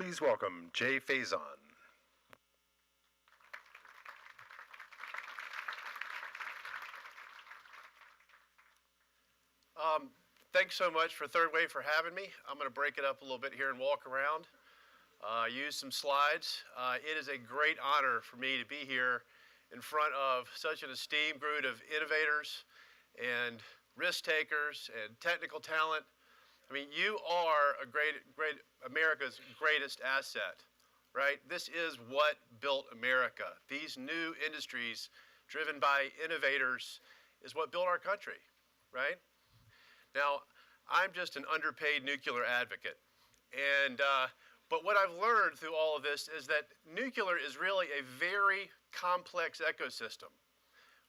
Please welcome Jay Faison. Thanks so much for Third Wave for having me. I'm going to break it up a little bit here and walk around, use some slides. It is a great honor for me to be here in front of such an esteemed group of innovators and risk takers and technical talent. I mean, you are America's greatest asset, right? This is what built America. These new industries driven by innovators is what built our country, right? Now, I'm just an underpaid nuclear advocate. But what I've learned through all of this is that nuclear is really a very complex ecosystem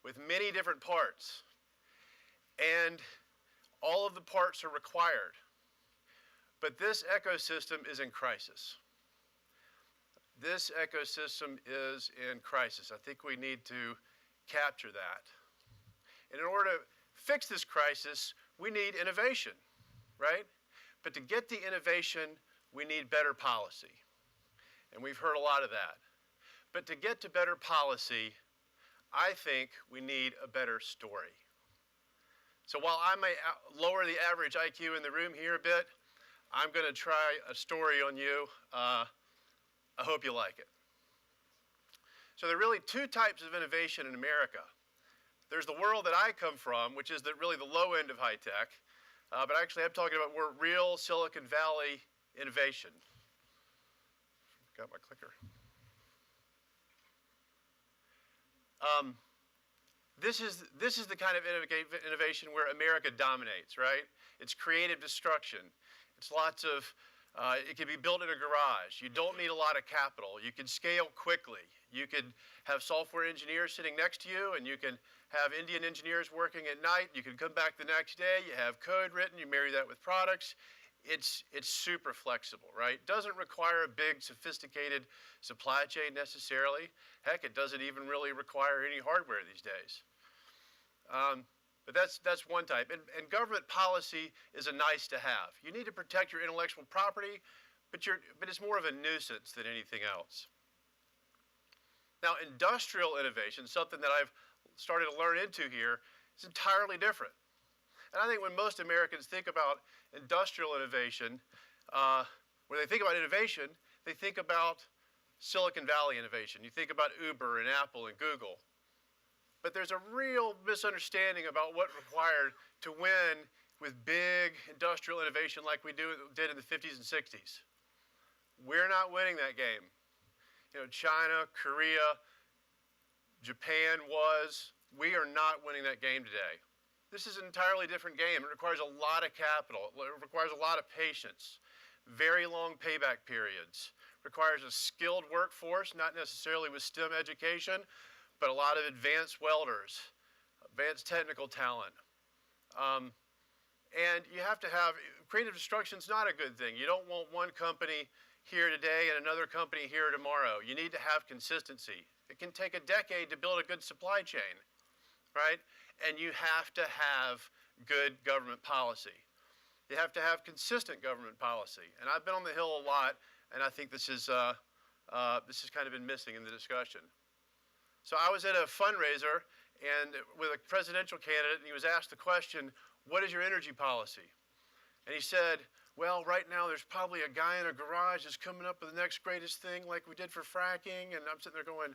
with many different parts. And all of the parts are required. But this ecosystem is in crisis. This ecosystem is in crisis. I think we need to capture that. And in order to fix this crisis, we need innovation, right? But to get the innovation, we need better policy. And we've heard a lot of that. But to get to better policy, I think we need a better story. So while I may lower the average IQ in the room here a bit, I'm going to try a story on you. I hope you like it. So there are really two types of innovation in America. There's the world that I come from, which is really the low end of high tech. But actually, I'm talking about real Silicon Valley innovation. Got my clicker. This is the kind of innovation where America dominates, right? It's creative destruction. It's lots of, it can be built in a garage. You don't need a lot of capital. You can scale quickly. You could have software engineers sitting next to you, and you can have Indian engineers working at night. You can come back the next day. You have code written. You marry that with products. It's super flexible, right? Doesn't require a big, sophisticated supply chain necessarily. Heck, it doesn't even really require any hardware these days. But that's one type. And government policy is a nice to have. You need to protect your intellectual property, but it's more of a nuisance than anything else. Now, industrial innovation, something that I've started to learn into here, is entirely different. And I think when most Americans think about industrial innovation, when they think about innovation, they think about Silicon Valley innovation. You think about Uber and Apple and Google. But there's a real misunderstanding about what required to win with big industrial innovation like we did in the 50s and 60s. We're not winning that game. You know, China, Korea, Japan was. We are not winning that game today. This is an entirely different game. It requires a lot of capital. It requires a lot of patience, very long payback periods. It requires a skilled workforce, not necessarily with STEM education, but a lot of advanced welders, advanced technical talent. And you have to have, creative destruction is not a good thing. You don't want one company here today and another company here tomorrow. You need to have consistency. It can take a decade to build a good supply chain, right? And you have to have good government policy. You have to have consistent government policy. And I've been on the Hill a lot, and I think this has kind of been missing in the discussion. So I was at a fundraiser and with a presidential candidate, and he was asked the question, what is your energy policy? And he said, well, right now there's probably a guy in a garage that's coming up with the next greatest thing like we did for fracking. And I'm sitting there going,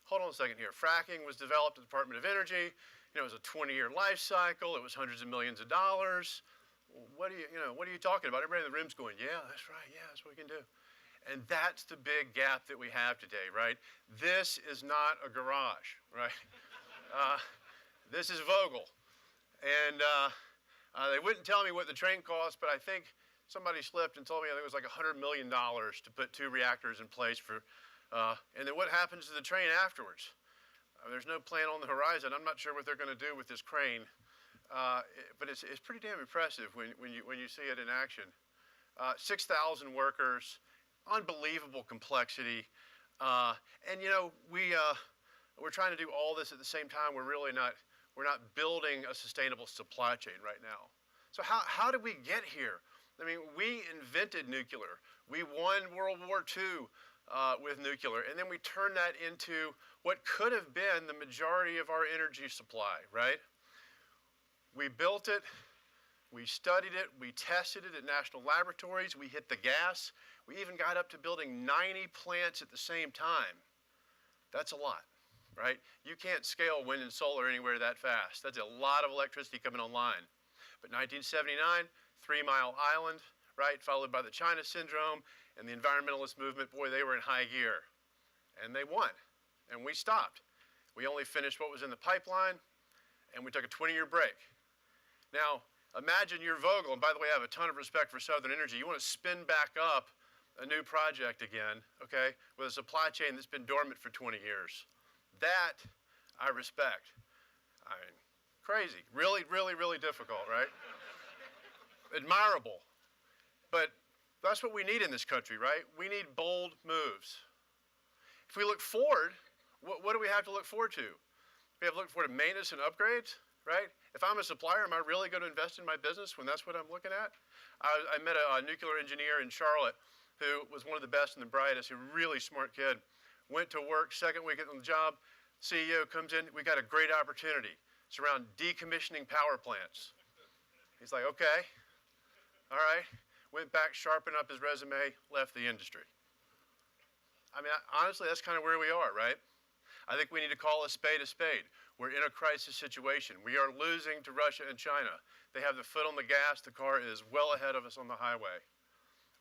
hold on a second here. Fracking was developed at the Department of Energy. You know, it was a 20-year life cycle. It was hundreds of millions of dollars. What are you talking about? Everybody in the room's going, yeah, that's right. Yeah, that's what we can do. And that's the big gap that we have today, right? This is not a garage, right? This is Vogel. And they wouldn't tell me what the train cost, but I think somebody slipped and told me I think it was like $100 million to put 2 reactors in place for, and then what happens to the train afterwards? There's no plan on the horizon. I'm not sure what they're going to do with this crane, but it's pretty damn impressive when you see it in action. 6,000 workers, unbelievable complexity, and you know we're trying to do all this at the same time. We're not building a sustainable supply chain right now. So how did we get here? I mean, we invented nuclear. We won World War II with nuclear, and then we turned that into what could have been the majority of our energy supply, right? We built it, we studied it, we tested it at national laboratories, we hit the gas, we even got up to building 90 plants at the same time. That's a lot, right? You can't scale wind and solar anywhere that fast. That's a lot of electricity coming online. But 1979, 3 Mile Island, right, followed by the China Syndrome and the environmentalist movement, boy, they were in high gear. And they won, and we stopped. We only finished what was in the pipeline, and we took a 20-year break. Now, imagine you're Vogel, and by the way, I have a ton of respect for Southern Energy. You want to spin back up a new project again, okay, with a supply chain that's been dormant for 20 years. That I respect. I mean, crazy. Really, really, really difficult, right? Admirable. But that's what we need in this country, right? We need bold moves. If we look forward, what do we have to look forward to? We have to look forward to maintenance and upgrades, right? If I'm a supplier, am I really going to invest in my business when that's what I'm looking at? I met a nuclear engineer in Charlotte who was one of the best and the brightest, a really smart kid. Went to work, second week on the job, CEO comes in, we got a great opportunity. It's around decommissioning power plants. He's like, okay, all right. Went back, sharpened up his resume, left the industry. I mean, honestly, that's kind of where we are, right? I think we need to call a spade a spade. We're in a crisis situation. We are losing to Russia and China. They have the foot on the gas. The car is well ahead of us on the highway,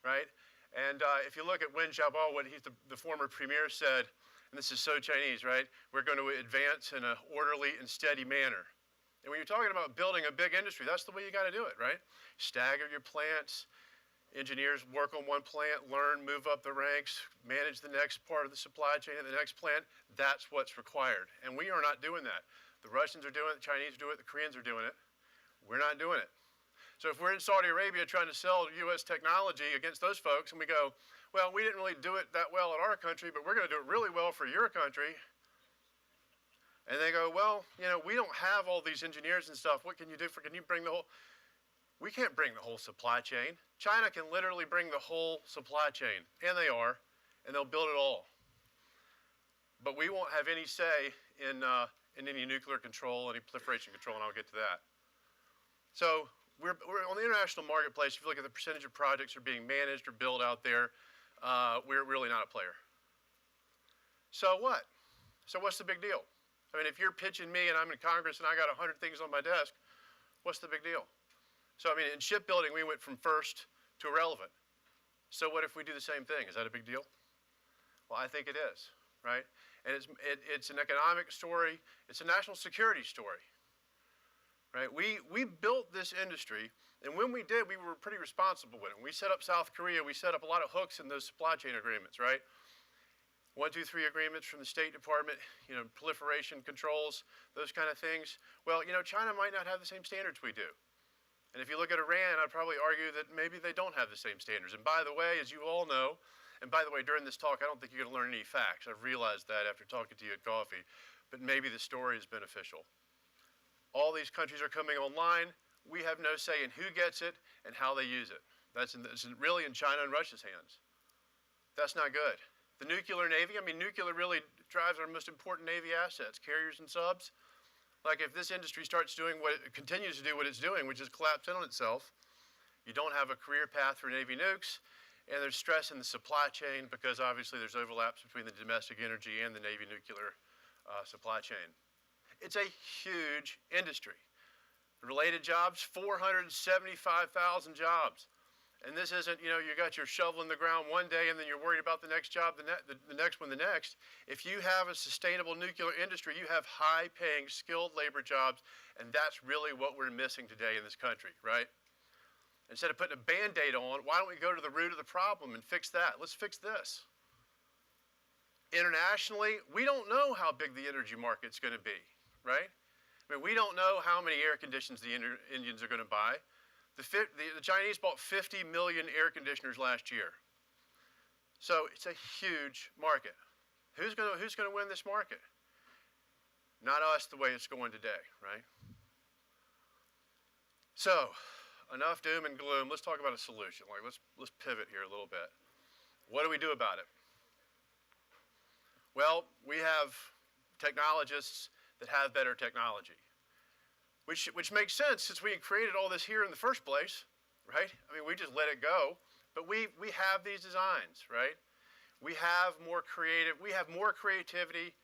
right? And if you look at Wen Jiabao, what the former premier said, and this is so Chinese, right? We're going to advance in an orderly and steady manner. And when you're talking about building a big industry, that's the way you got to do it, right? Stagger your plants. Engineers work on one plant, learn, move up the ranks, manage the next part of the supply chain at the next plant. That's what's required. And we are not doing that. The Russians are doing it, the Chinese are doing it, the Koreans are doing it. We're not doing it. So if we're in Saudi Arabia trying to sell U.S. technology against those folks and we go, well, we didn't really do it that well in our country, but we're going to do it really well for your country. And they go, well, you know, we don't have all these engineers and stuff. What can you do can you bring the whole? We can't bring the whole supply chain. China can literally bring the whole supply chain, and they are, and they'll build it all. But we won't have any say in any nuclear control, any proliferation control, and I'll get to that. So we're on the international marketplace. If you look at the percentage of projects that are being managed or built out there, we're really not a player. So what? So what's the big deal? I mean, if you're pitching me and I'm in Congress and I got 100 things on my desk, what's the big deal? So, I mean, in shipbuilding, we went from first to irrelevant. So what if we do the same thing? Is that a big deal? Well, I think it is, right? And it's an economic story. It's a national security story, right? We built this industry, and when we did, we were pretty responsible with it. We set up South Korea. We set up a lot of hooks in those supply chain agreements, right? 1, 2, 3 agreements from the State Department, you know, proliferation controls, those kind of things. Well, you know, China might not have the same standards we do. And if you look at Iran, I'd probably argue that maybe they don't have the same standards. And by the way, as you all know, and by the way, during this talk, I don't think you're going to learn any facts. I've realized that after talking to you at coffee. But maybe the story is beneficial. All these countries are coming online. We have no say in who gets it and how they use it. That's really in China and Russia's hands. That's not good. The nuclear navy, I mean, nuclear really drives our most important navy assets, carriers and subs. Like if this industry starts doing what it continues to do what it's doing, which is collapse in on itself, you don't have a career path for Navy nukes, and there's stress in the supply chain because obviously there's overlaps between the domestic energy and the Navy nuclear supply chain. It's a huge industry. Related jobs, 475,000 jobs. And this isn't, you know, you got your shovel in the ground one day and then you're worried about the next job, the next one, the next. If you have a sustainable nuclear industry, you have high-paying, skilled labor jobs, and that's really what we're missing today in this country, right? Instead of putting a Band-Aid on, why don't we go to the root of the problem and fix that? Let's fix this. Internationally, we don't know how big the energy market's going to be, right? I mean, we don't know how many air conditioners the Indians are going to buy. The Chinese bought 50 million air conditioners last year. So it's a huge market. Who's going to win this market? Not us the way it's going today, right? So enough doom and gloom. Let's talk about a solution. Like, let's pivot here a little bit. What do we do about it? Well, we have technologists that have better technology, which makes sense since we created all this here in the first place, right? I mean, we just let it go, but we have these designs, right? We have more creativity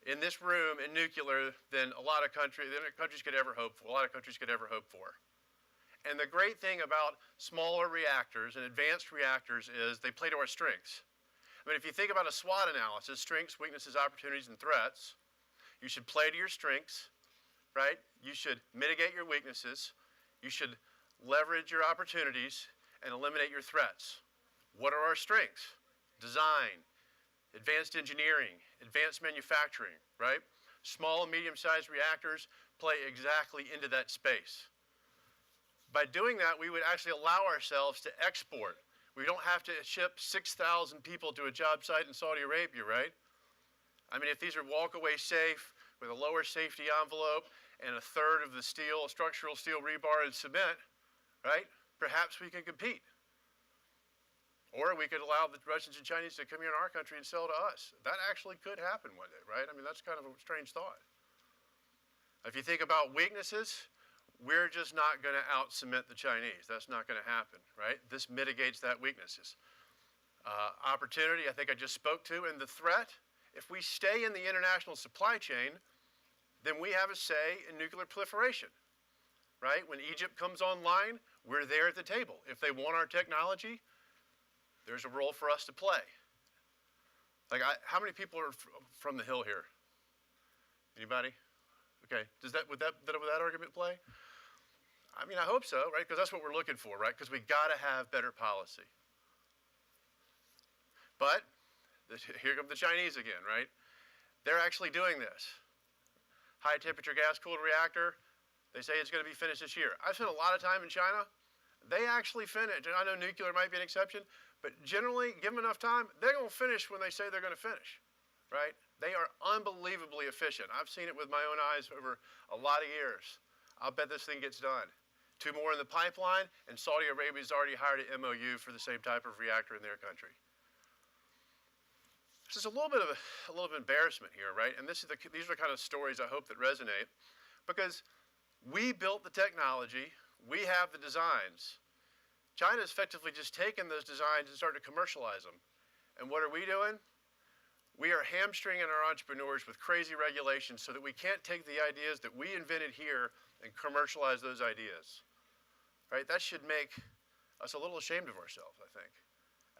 in this room in nuclear than countries could ever hope for. A lot of countries could ever hope for. And the great thing about smaller reactors and advanced reactors is they play to our strengths. I mean, if you think about a SWOT analysis, strengths, weaknesses, opportunities, and threats, you should play to your strengths, right? You should mitigate your weaknesses. You should leverage your opportunities and eliminate your threats. What are our strengths? Design, advanced engineering, advanced manufacturing, right? Small and medium-sized reactors play exactly into that space. By doing that, we would actually allow ourselves to export. We don't have to ship 6,000 people to a job site in Saudi Arabia, right? I mean, if these are walk-away safe with a lower safety envelope and a third of the steel, structural steel rebar and cement, right? Perhaps we can compete. Or we could allow the Russians and Chinese to come here in our country and sell to us. That actually could happen one day, right? I mean, that's kind of a strange thought. If you think about weaknesses, we're just not going to out-cement the Chinese. That's not going to happen, right? This mitigates that weaknesses. Opportunity, I think I just spoke to, and the threat, if we stay in the international supply chain, then we have a say in nuclear proliferation, right? When Egypt comes online, we're there at the table. If they want our technology, there's a role for us to play. Like, how many people are from the Hill here? Anybody? Okay, would that argument play? I mean, I hope so, right? Because that's what we're looking for, right? Because we got to have better policy. But here come the Chinese again, right? They're actually doing this. High temperature gas cooled reactor, they say it's going to be finished this year. I've spent a lot of time in China. They actually finish. And I know nuclear might be an exception, but generally, give them enough time, they're going to finish when they say they're going to finish, right? They are unbelievably efficient. I've seen it with my own eyes over a lot of years. I'll bet this thing gets done. 2 more in the pipeline, and Saudi Arabia's already hired an MOU for the same type of reactor in their country. This is a little bit of embarrassment here, right? And these are the kind of stories I hope that resonate, because we built the technology, we have the designs. China's effectively just taken those designs and started to commercialize them. And what are we doing? We are hamstringing our entrepreneurs with crazy regulations so that we can't take the ideas that we invented here and commercialize those ideas. Right? That should make us a little ashamed of ourselves, I think,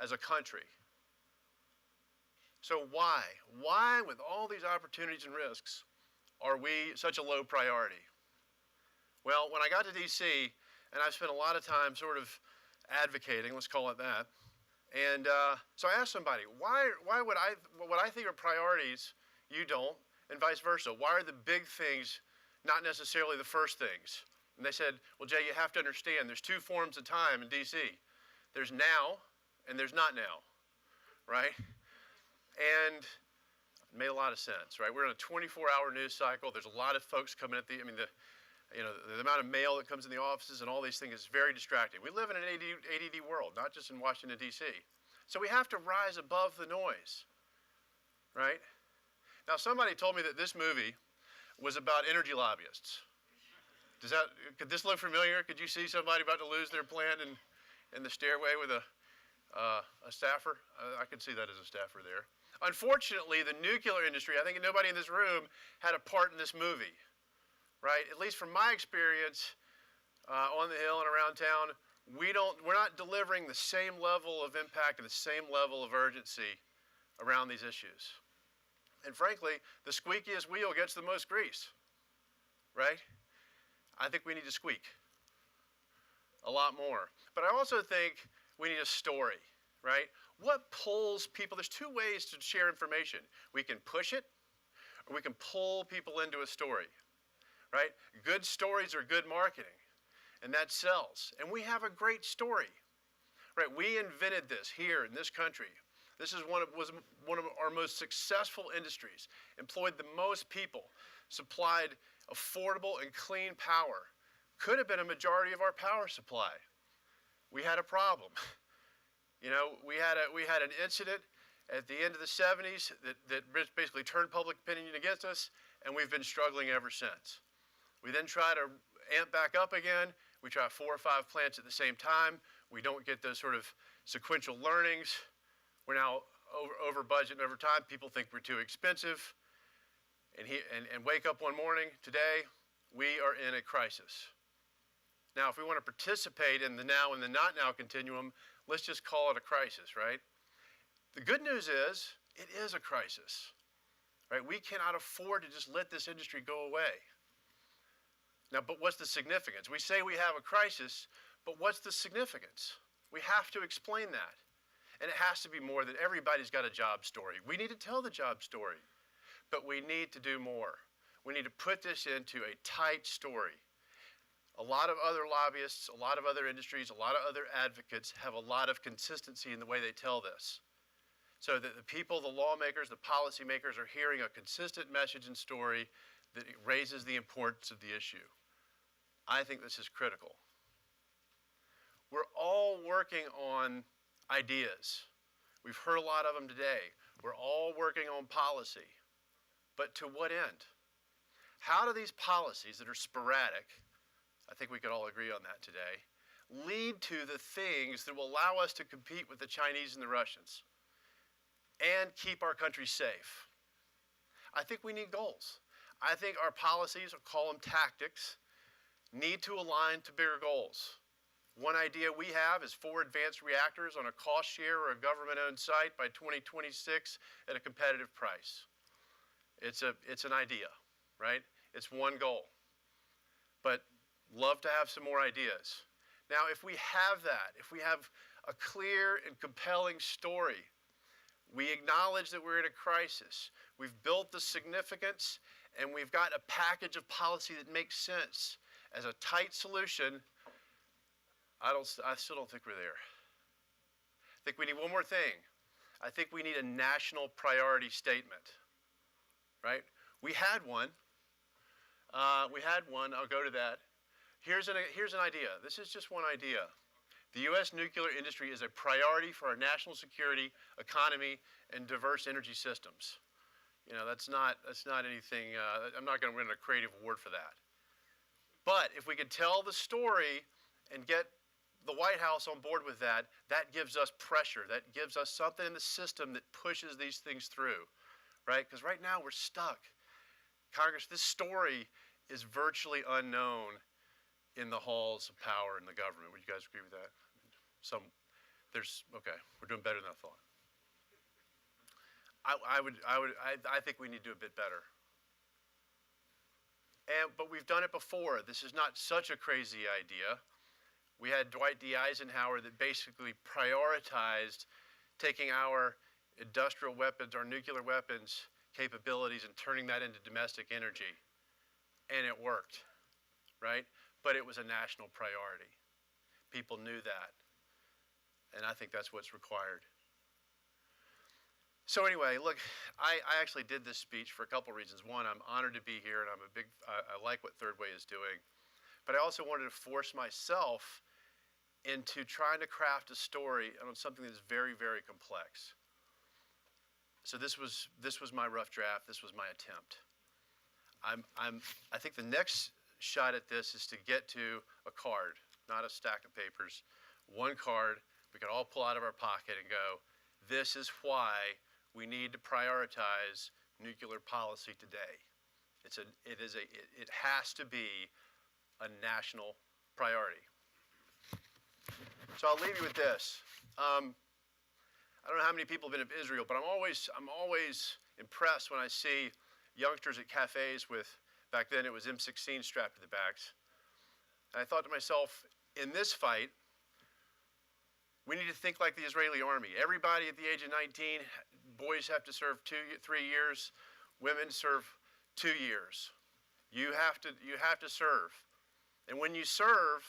as a country. So why? Why, with all these opportunities and risks, are we such a low priority? Well, when I got to DC, and I've spent a lot of time sort of advocating, let's call it that, and so I asked somebody, why would what I think are priorities, you don't, and vice versa? Why are the big things not necessarily the first things? And they said, well, Jay, you have to understand, there's 2 forms of time in DC. There's now, and there's not now, right? And it made a lot of sense, right? We're in a 24-hour news cycle. There's a lot of folks coming at the amount of mail that comes in the offices and all these things is very distracting. We live in an ADD world, not just in Washington, D.C. So we have to rise above the noise, right? Now, somebody told me that this movie was about energy lobbyists. Could this look familiar? Could you see somebody about to lose their plant in the stairway with a staffer? I could see that as a staffer there. Unfortunately, the nuclear industry, I think nobody in this room had a part in this movie, right? At least from my experience on the Hill and around town, we're not delivering the same level of impact and the same level of urgency around these issues. And frankly, the squeakiest wheel gets the most grease, right? I think we need to squeak a lot more. But I also think we need a story, right? What pulls people? There's 2 ways to share information. We can push it, or we can pull people into a story, right? Good stories are good marketing, and that sells. And we have a great story, right? We invented this here in this country. This was one of our most successful industries, employed the most people, supplied affordable and clean power, could have been a majority of our power supply. We had a problem. You know, we had an incident at the end of the 70s that basically turned public opinion against us, and we've been struggling ever since. We then try to amp back up again. We try 4 or 5 plants at the same time. We don't get those sort of sequential learnings. We're now over budget and over time. People think we're too expensive. And wake up one morning today, we are in a crisis. Now, if we want to participate in the now and the not now continuum, let's just call it a crisis, right? The good news is, it is a crisis, right? We cannot afford to just let this industry go away. Now, but what's the significance? We say we have a crisis, but what's the significance? We have to explain that. And it has to be more than everybody's got a job story. We need to tell the job story, but we need to do more. We need to put this into a tight story. A lot of other lobbyists, a lot of other industries, a lot of other advocates have a lot of consistency in the way they tell this. So that the people, the lawmakers, the policymakers are hearing a consistent message and story that raises the importance of the issue. I think this is critical. We're all working on ideas. We've heard a lot of them today. We're all working on policy. But to what end? How do these policies that are sporadic, I think we could all agree on that today, lead to the things that will allow us to compete with the Chinese and the Russians and keep our country safe? I think we need goals. I think our policies, I'll call them tactics, need to align to bigger goals. One idea we have is 4 advanced reactors on a cost share or a government-owned site by 2026 at a competitive price. It's an idea, right? It's one goal. But love to have some more ideas. Now, if we have that, if we have a clear and compelling story, we acknowledge that we're in a crisis, we've built the significance, and we've got a package of policy that makes sense as a tight solution, I still don't think we're there. I think we need one more thing. I think we need a national priority statement, right? We had one. I'll go to that. Here's an idea. This is just one idea. The U.S. nuclear industry is a priority for our national security, economy, and diverse energy systems. You know, that's not anything, I'm not going to win a creative award for that. But if we could tell the story and get the White House on board with that, that gives us pressure. That gives us something in the system that pushes these things through, right? Because right now we're stuck. Congress, this story is virtually unknown in the halls of power in the government. Would you guys agree with that? Okay, we're doing better than I thought. I think we need to do a bit better. But we've done it before. This is not such a crazy idea. We had Dwight D. Eisenhower that basically prioritized taking our industrial weapons, our nuclear weapons capabilities, and turning that into domestic energy. And it worked, right? But it was a national priority. People knew that. And I think that's what's required. So anyway, look, I actually did this speech for a couple reasons. One, I'm honored to be here, and I like what Third Way is doing. But I also wanted to force myself into trying to craft a story on something that's very, very complex. So this was my rough draft. This was my attempt. I think the next shot at this is to get to a card, not a stack of papers. One card we can all pull out of our pocket and go, this is why we need to prioritize nuclear policy today. It has to be a national priority. So I'll leave you with this. I don't know how many people have been to Israel, but I'm always impressed when I see youngsters at cafes with, back then it was M16 strapped to their backs. And I thought to myself, in this fight, we need to think like the Israeli army. Everybody at the age of 19, boys have to serve 3 years, women serve 2 years. You have to serve. And when you serve,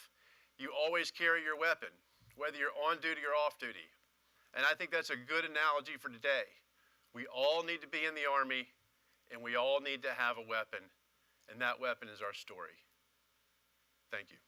you always carry your weapon, whether you're on duty or off duty. And I think that's a good analogy for today. We all need to be in the army, and we all need to have a weapon, and that weapon is our story. Thank you.